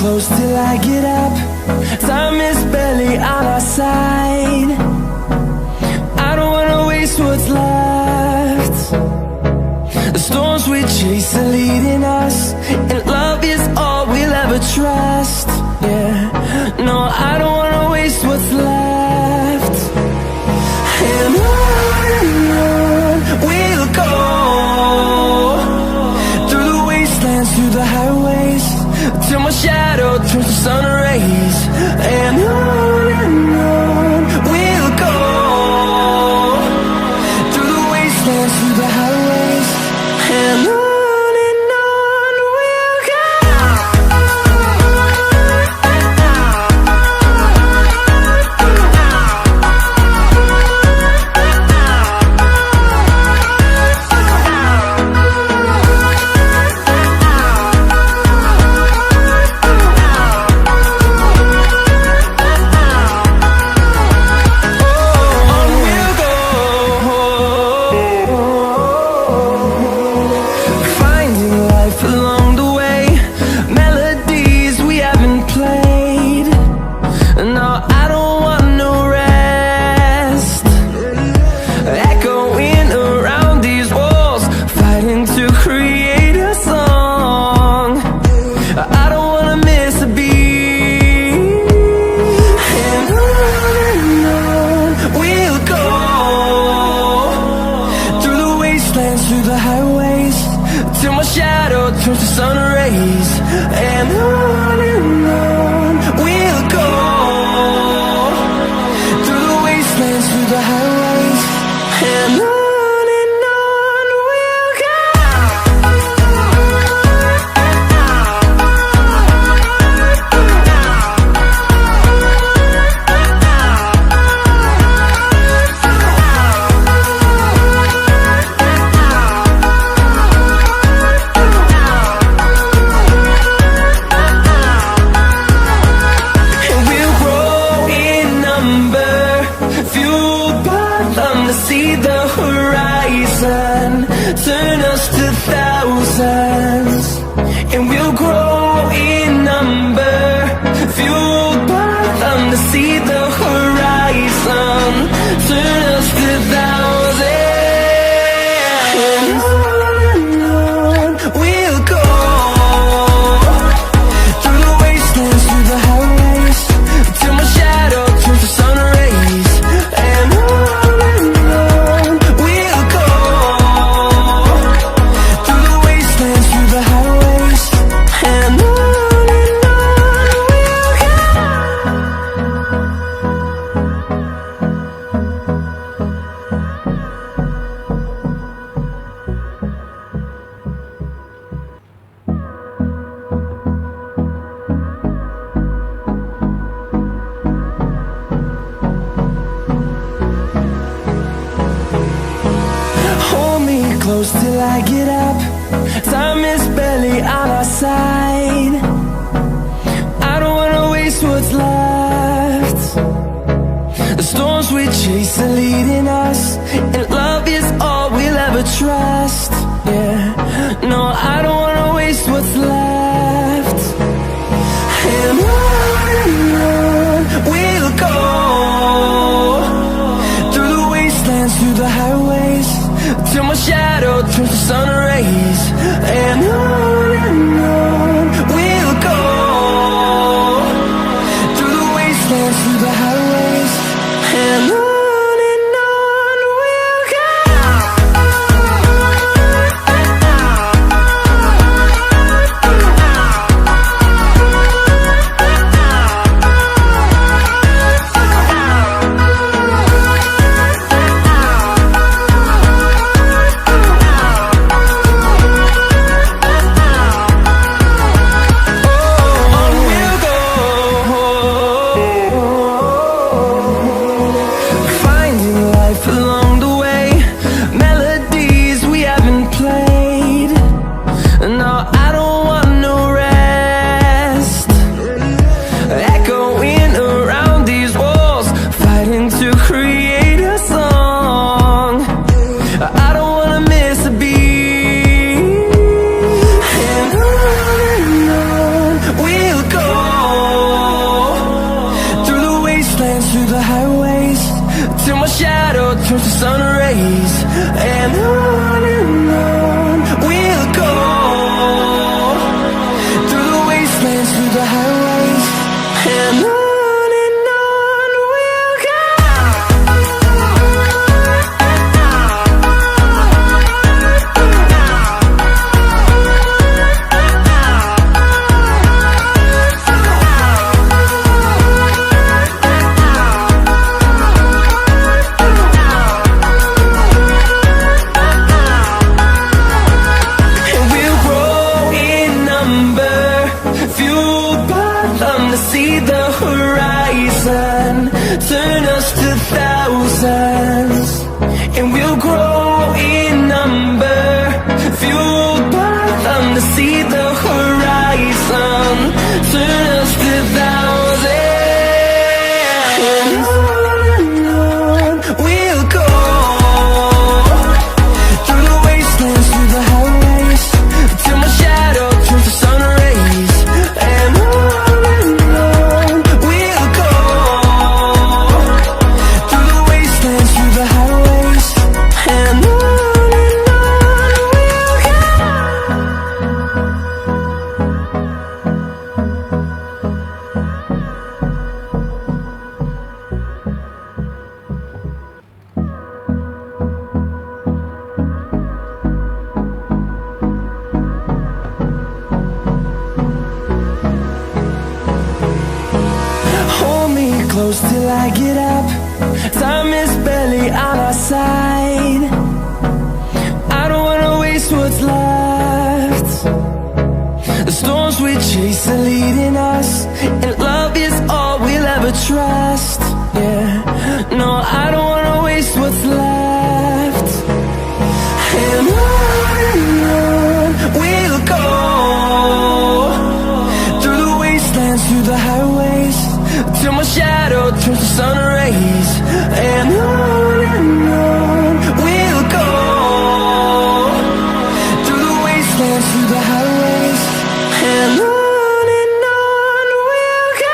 close till I get up. Time is barely on our side. I don't wanna waste what's left. The storms we chase are leading us, and love is all we'll ever trust. Yeah, no, I don't wanna waste what's left. And on we'll go, through the wastelands, through the highways, till my shadow turns to sun rays. And on we'll go, through the wastelands, through the highways, and on we'll go. Through the highways, till my shadow turns to sun rays. And on we'll go, through the wastelands, through the highways, and on we'll go. See the horizon, turn us to thousands, and we'll grow in number, fueled by them to see the horizon, turn us to thousands. And on we'll go, through the wastelands, through the highways, till my shadow turns to sun rays. And close till I get up. Time is barely on our side. I don't wanna waste what's left. The storms we chase are leading us, and love is all we'll ever trust. Yeah, no, I don't wanna waste what's left. And on we'll go, through the wastelands, through the highways, till my shadow turns to sun rays. And on we'll go, through the wastelands, through the highways, and on we'll go. close till I get up. Time is barely on our side. I don't wanna waste what's left. The storms we chase are leading us, and love is all we'll ever trust. Yeah, no, I don't wanna waste what's left. And on we'll go, through the wastelands, through the highways, till my shadow turns to sun rays. And on we'll go, through the wastelands, through the highways, and on we'll go.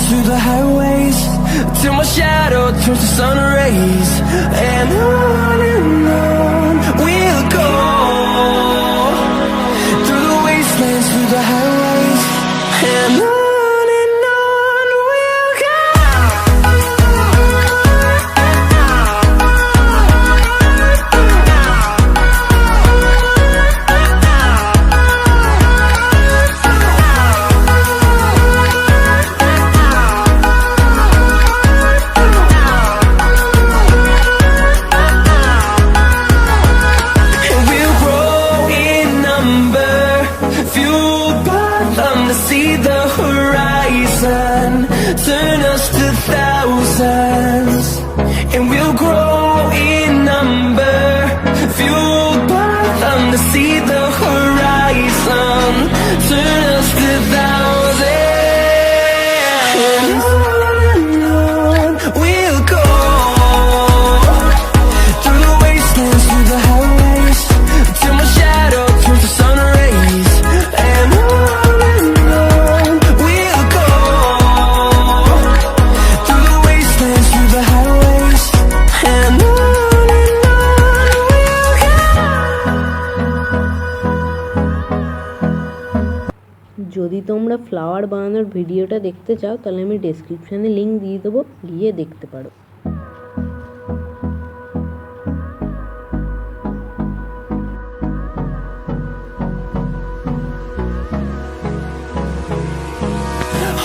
Through the highways, till my shadow turns to sun rays. And on we'll go, through the wastelands, through the highways, and on we'll go. See the horizon, turn us to thousands, and we'll grow in number, fueled by them. To see the horizon, turn us to thousands, and on we'll go, through the wastelands, through the highways, till my shadow turns to sun rays. And যদি তোমরা flower বানানোর ভিডিওটা দেখতে চাও তাহলে আমি ডেসক্রিপশনে link দিয়ে দেবো, গিয়ে দেখতে পারো।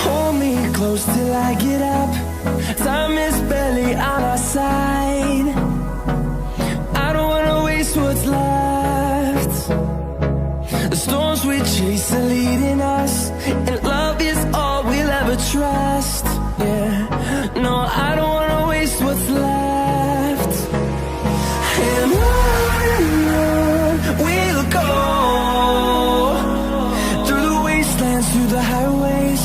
Hold me close till I get up. Time is barely on our side. I don't wanna waste what's left. The storms we chase are leading us, and love is all we'll ever trust. Yeah, no, I don't wanna waste what's left. And on we'll go, through the wastelands, through the highways,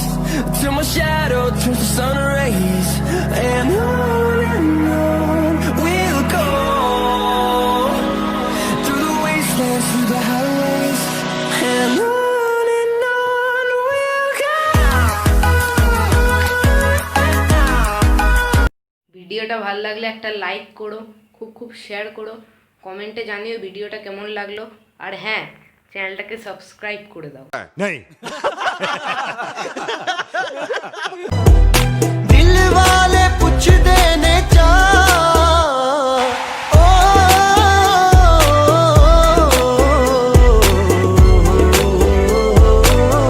till my shadow turns to sun rays. And on we'll go, through the wastelands, through the highways, and on we'll go. ভিডিওটা ভালো লাগলে একটা like করো, খুব share করো, কমেন্টে জানিও ভিডিওটা কেমন লাগলো, আর হ্যাঁ, চ্যানেলটাকে সাবস্ক্রাইব করে দাও।